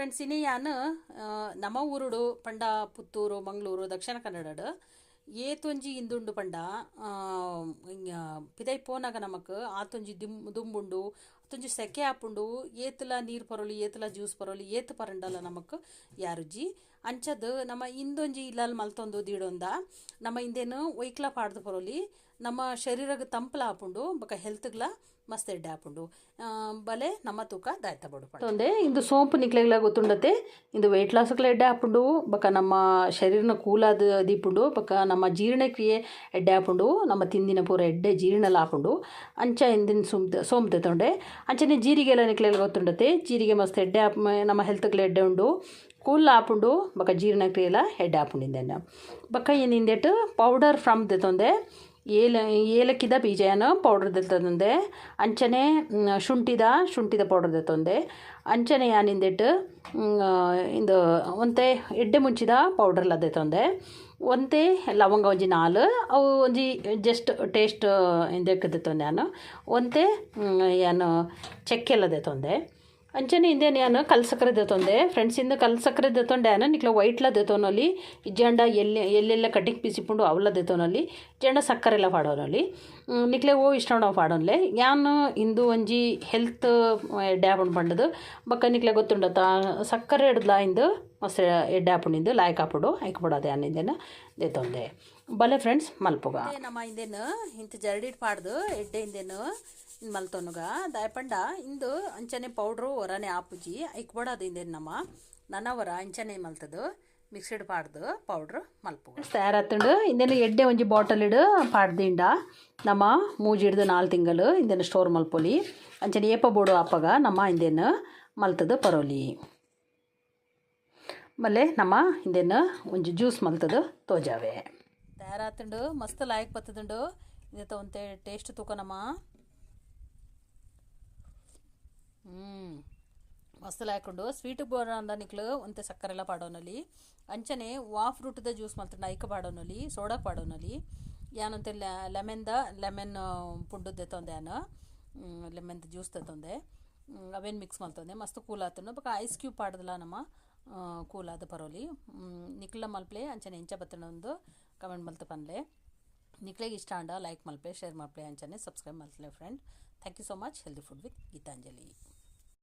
friends ಇನಿ ಯಾನು ನಮ್ಮ ಊರುಡು ಪಂಡ ಪುತ್ತೂರು ಮಂಗಳೂರು ದಕ್ಷಿಣ ಕನ್ನಡ ಏತೊಂಜಿ ಇಂದುಂಡು ಪಂಡ ಪಿದೈ ಪೋನಾಗ ನಮಕ್ ಆತೊಂಜಿ ದುಂಬುಂಡು ಆತೊಂಜಿ ಸೆಕೆ ಆಪುಂಡು ಏತುಲ ನೀರು ಪರೋಲಿ ಏತುಲ ಜ್ಯೂಸ್ ಪರೋಲಿ ಏತು ಪರಂಡಲ ನಮಕ್ ಯಾರುಜಿ ಅಂಚದ್ ನಮ್ಮ ಇಂದೊಂಜಿ ಇಲ್ಲಲ್ ಮಲ್ತೊಂದು ದೀಡೊಂದ ನಮ್ಮ ಇಂದೇನು ಒಯ್ಕ್ಲ ಪಾಡ್ದು ಪರೋಲಿ ನಮ್ಮ ಶರೀರಕ್ಕೆ ತಂಪಲ ಆಪುಂಡು ಬೊಕ ಹೆಲ್ತ್ಗ್ಲ ಮಸ್ತ್ ಎಡ್ಡೆ ಆಪುಂಡು ಬಲೆ ನಮ್ಮ ತೂಕ ದಾಯ್ತ ಬಡು ಪಂಡೆ ಇಂದು ಸೋಂಪು ನಿಕ್ಲೆಗ್ಲ ಗೊತ್ತುಂಡತೆ ಇಂದು ವೆಯ್ಟ್ ಲಾಸ್ಗ್ಲ ಎಡ್ಡೆ ಆಪುಂಡು ಬೊಕ ನಮ್ಮ ಶರೀರನ ಕೂಲಾದ ದೀಪುಂಡು ಬೊಕ ನಮ್ಮ ಜೀರ್ಣಕ್ರಿಯೆ ಎಡ್ಡೆ ಆಪುಂಡು ನಮ್ಮ ತಿಂದಿನ ಪೂರ ಎಡ್ಡೆ ಜೀರ್ಣಲ ಆಪುಂಡು ಅಂಚ ಇಂದಿನ ಸೋಂಪು ತೆತ್ತೊಂಡೆ ಅಂಚನೆ ಜೀರಿಗೆ ಎಲ್ಲ ನಿಕ್ಲೆಗ್ಲ ಗೊತ್ತುಂಡತೆ ಜೀರಿಗೆ ಮಸ್ತ್ ಎಡ್ಡೆ ನಮ್ಮ ಹೆಲ್ತ್ಗ್ಲ ಎಡ್ಡೆ ಉಂಡು ಕೂಲ್ ಆಪುಂಡು ಬೊಕ ಜೀರ್ಣಕ್ರಿಯೆಲ ಎಡ್ಡೆ ಆಪುಂಡಿಂದೆನ ಬೊಕ ಏನಿಂದೆಟ್ ಪೌಡರ್ ಫ್ರಮ್ ತೆತ್ತೊಂದೆ ಏಲಕ್ಕಿದ ಬೀಜನ ಪೌಡರ್ ತೆತ್ತೊಂದೆ ಅಂಚನೆ ಶುಂಠಿದ ಪೌಡರ್ ತೆತ್ತೊಂದೆ ಅಂಚನೆ ಯಾನಿಂದೆಟ್ ಇಂದು ಒಂತೆ ಎಡ್ಡೆ ಮುಂಚಿದ ಪೌಡರ್ಲ ತೆತ್ತೊಂದೆ ಒಂತೆ ಲವಂಗ ಒಂಜಿ 4 ಅವು ಒಂಜಿ ಜಸ್ಟ್ ಟೇಸ್ಟ್ ಇಂದೆಕ್ ತೆತ್ತೊಂದೆ ನಾನು ಒಂತೆ ಯಾನು ಚೆಕ್ಕೆಲ್ಲ ತೆತ್ತೊಂದೆ ಅಂಚನೆ ಇಂದೇನು ಯಾನು ಕಲ್ ಸಕ್ಕರೆ ದೆತ್ತೊಂದೆ ಫ್ರೆಂಡ್ಸ್ ಇಂದ ಕಲ್ ಸಕ್ಕರೆ ದೆತ್ತೊಂಡೆ ಯಾನು ನಿಕ್ಲ ವೈಟ್ಲ ದೆತ್ತೋನಲ್ಲಿ ಇಜ್ಜಂಡ ಎಲ್ಲೆಲ್ಲ ಕಟ್ಟಿಗೆ ಪೀಸಿಪುಂಡು ಅವಲ ದೆತ್ತೋನಲ್ಲಿ ಜಂಡ ಸಕ್ಕರೆಲ್ಲ ಪಾಡೋನಲ್ಲಿ ನಿಕ್ಲೆ ಓ ಇಷ್ಟ ನಾವು ಪಾಡೋನ್ಲೆ ಯಾನು ಇಂದು ಒಂಜಿ ಹೆಲ್ತ್ ಎಡ್ಡೆ ಆಪುಂಡು ಪಂಡದು ಬೊಕ್ಕ ನಿಕ್ಲೆ ಗೊತ್ತುಂಡತ ಸಕ್ಕರೆ ಹಿಡ್ದಲ ಇಂದು ಮಸ್ತ್ ಎಡ್ಡೆ ಆಪುಂಡಿಂದು ಲಾಯ್ಕ್ ಆಪುಂಡು ಐಕ್ ಬಿಡೋದು ಯಾನು ಇಂದೇನು ದೆತ್ತೊಂದೆ ಬಲೆ ಫ್ರೆಂಡ್ಸ್ ಮಲ್ಪುಗ ನಮ್ಮ ಇಂದೇನು ಇಂತ ಜರಡಿಟ್ ಪಾಡ್ದು ಎಡ್ಡೆ ಇಂದೇನು ಮಲ್ತೊನುಗ ದಾಯಪಂಡ ಇಂದು ಅಂಚನೆ ಪೌಡ್ರು ಹೊರನೆ ಆಪುಜಿ ಐಕ್ ಬಡೋದು ಇಂದೇನು ನಮ್ಮ ನನವರ ಅಂಚನೆ ಮಲ್ತದು ಮಿಕ್ಸ್ಡ್ ಪಾಡ್ದು ಪೌಡ್ರ್ ಮಲ್ಪು ತಯಾರಾತುಂಡು ಇಂದೇನು ಎಡ್ಡೆ ಒಂಜಿ ಬಾಟಲ್ ಇಡು ಪಾಡ್ದಿಂಡ ನಮ್ಮ ಮೂಜಿಡ್ದು 4 ತಿಂಗಳು ಇಂದೇನು ಸ್ಟೋರ್ ಮಲ್ಪೊಲಿ ಅಂಚನೆ ಏಪ ಬೋಡು ಆಪಗ ನಮ್ಮ ಇಂದೇನು ಮಲ್ತದು ಪರೋಲಿ ಮಲ್ಲೆ ನಮ್ಮ ಇಂದೇನು ಒಂಜಿ ಜ್ಯೂಸ್ ಮಲ್ತದು ತೋಜಾವೆ ತಯಾರಾತುಂಡು ಮಸ್ತ್ ಲಾಯ್ಕ್ ಬತ್ತದುಂಡು ಇಂದೆತ ಒಂತೆ ಟೇಸ್ಟ್ ತೂಕ ನಮ್ಮ ಮಸ್ತ್ ಹಾಕೊಂಡು ಸ್ವೀಟಿಗೆ ಬೋರಂದ ನಿಕ್ಲು ಒಂತೆ ಸಕ್ಕರೆಲ್ಲ ಪಾಡೋನಲ್ಲಿ ಅಂಚನೆ ವಾ ಫ್ರೂಟ್ದ ಜ್ಯೂಸ್ ಮಾತ್ರ ಐಕ ಪಾಡೋನಲ್ಲಿ ಸೋಡಾ ಪಾಡೋನಲ್ಲಿ ಯಾನಂತೆ ಲೆಮನ್ ಪುಂಡು ತೆತ್ತೊಂದೆ ಯಾನು ಲೆಮನ್ದು ಜ್ಯೂಸ್ ತೆತ್ತೊಂದೆ ಅವೇನು ಮಿಕ್ಸ್ ಮಾಡ್ತೊಂದೆ ಮಸ್ತ್ ಕೂಲ್ ಆತನು ಬೊಕ ಐಸ್ ಕ್ಯೂಬ್ ಪಾಡ್ದಲ್ಲ ನಮ್ಮ ಕೂಲ್ ಆದ ಪರೋಲಿ ನಿಕ್ಲ ಮಲ್ಪ್ಲೆ ಅಂಚನೆ ಎಂಚ ಬತ್ತನ ಒಂದು ಕಮೆಂಟ್ ಮಲ್ತು ಪನ್ಲೆ ನಿಕ್ಲೆಗೆ ಇಷ್ಟ ಅಂಡ ಲೈಕ್ ಮಲ್ಪೆ ಶೇರ್ ಮಲ್ಪೆ ಅಂಚನೆ ಸಬ್ಸ್ಕ್ರೈಬ್ ಮಲ್ತಲೆ friend thank you so much healthy food with Geetanjali